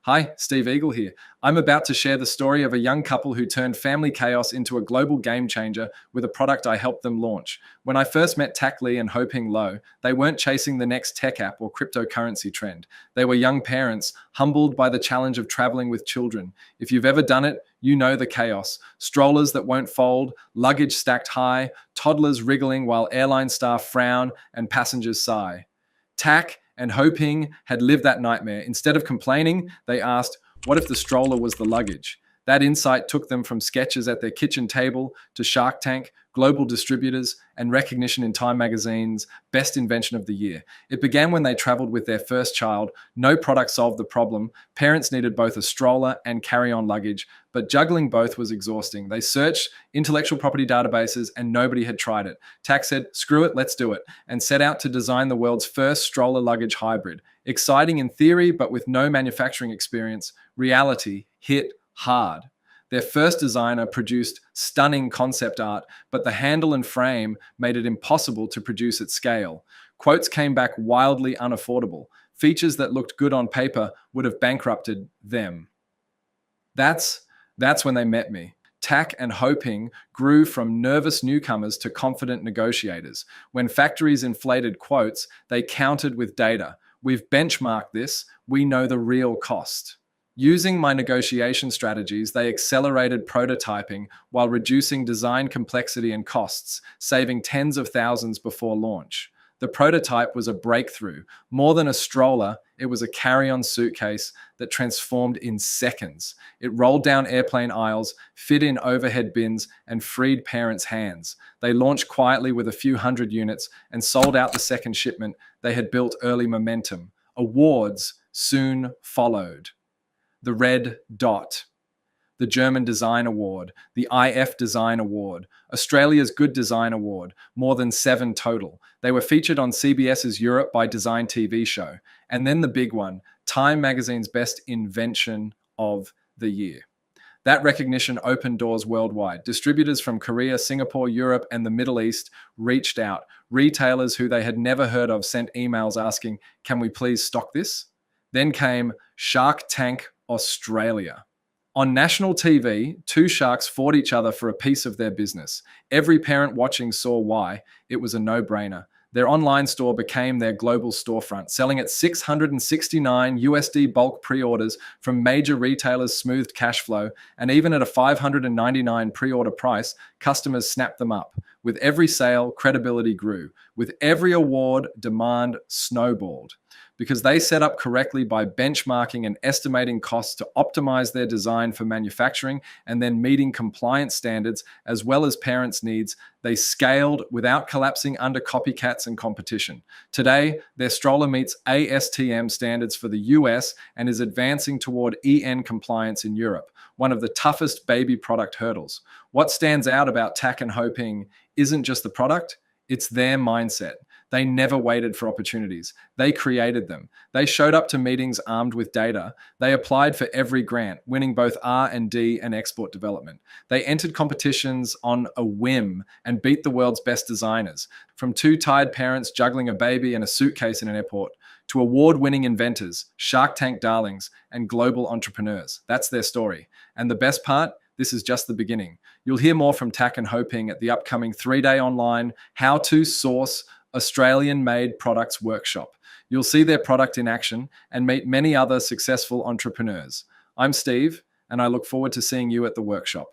Hi, Steve Eagle here. I'm about to share the story of a young couple who turned family chaos into a global game changer with a product I helped them launch. When I first met Tack and Hoe Ping, they weren't chasing the next tech app or cryptocurrency trend. They were young parents, humbled by the challenge of traveling with children. If you've ever done it, you know the chaos. Strollers that won't fold, luggage stacked high, toddlers wriggling while airline staff frown and passengers sigh. Tack and Hoe Ping had lived that nightmare. Instead of complaining, they asked, what if the stroller was the luggage? That insight took them from sketches at their kitchen table to Shark Tank, global distributors, and recognition in Time magazine's Best Invention of the Year. It began when they traveled with their first child. No product solved the problem. Parents needed both a stroller and carry-on luggage, but juggling both was exhausting. They searched intellectual property databases and nobody had tried it. Tack said, screw it, let's do it, and set out to design the world's first stroller luggage hybrid. Exciting in theory, but with no manufacturing experience, reality hit hard. Their first designer produced stunning concept art, but the handle and frame made it impossible to produce at scale. Quotes came back wildly unaffordable. Features that looked good on paper would have bankrupted them. That's when they met me. Tack and Hoe Ping grew from nervous newcomers to confident negotiators. When factories inflated quotes, they countered with data. We've benchmarked this. We know the real cost. Using my negotiation strategies, they accelerated prototyping while reducing design complexity and costs, saving tens of thousands before launch. The prototype was a breakthrough. More than a stroller, it was a carry-on suitcase that transformed in seconds. It rolled down airplane aisles, fit in overhead bins, and freed parents' hands. They launched quietly with a few hundred units and sold out the second shipment. They had built early momentum. Awards soon followed. The Red Dot, the German Design Award, the IF Design Award, Australia's Good Design Award, more than 7 total. They were featured on CBS's Europe by Design TV show. And then the big one, Time magazine's Best Invention of the Year. That recognition opened doors worldwide. Distributors from Korea, Singapore, Europe, and the Middle East reached out. Retailers who they had never heard of sent emails asking, can we please stock this? Then came Shark Tank Australia. On national TV, 2 sharks fought each other for a piece of their business. Every parent watching saw why. It was a no-brainer. Their online store became their global storefront, selling at $669 USD bulk pre-orders from major retailers, smoothed cash flow, and even at a $599 pre-order price, customers snapped them up. With every sale, credibility grew. With every award, demand snowballed. Because they set up correctly by benchmarking and estimating costs to optimize their design for manufacturing and then meeting compliance standards as well as parents' needs, they scaled without collapsing under copycats and competition. Today, their stroller meets ASTM standards for the US and is advancing toward EN compliance in Europe, one of the toughest baby product hurdles. What stands out about Tack and Hoe Ping isn't just the product, it's their mindset. They never waited for opportunities. They created them. They showed up to meetings armed with data. They applied for every grant, winning both R&D and export development. They entered competitions on a whim and beat the world's best designers. From 2 tired parents juggling a baby and a suitcase in an airport, to award-winning inventors, Shark Tank darlings, and global entrepreneurs. That's their story. And the best part? This is just the beginning. You'll hear more from Tack and Hoe Ping at the upcoming 3-day online How to Source Australian-Made Products workshop. You'll see their product in action and meet many other successful entrepreneurs. I'm Steve, and I look forward to seeing you at the workshop.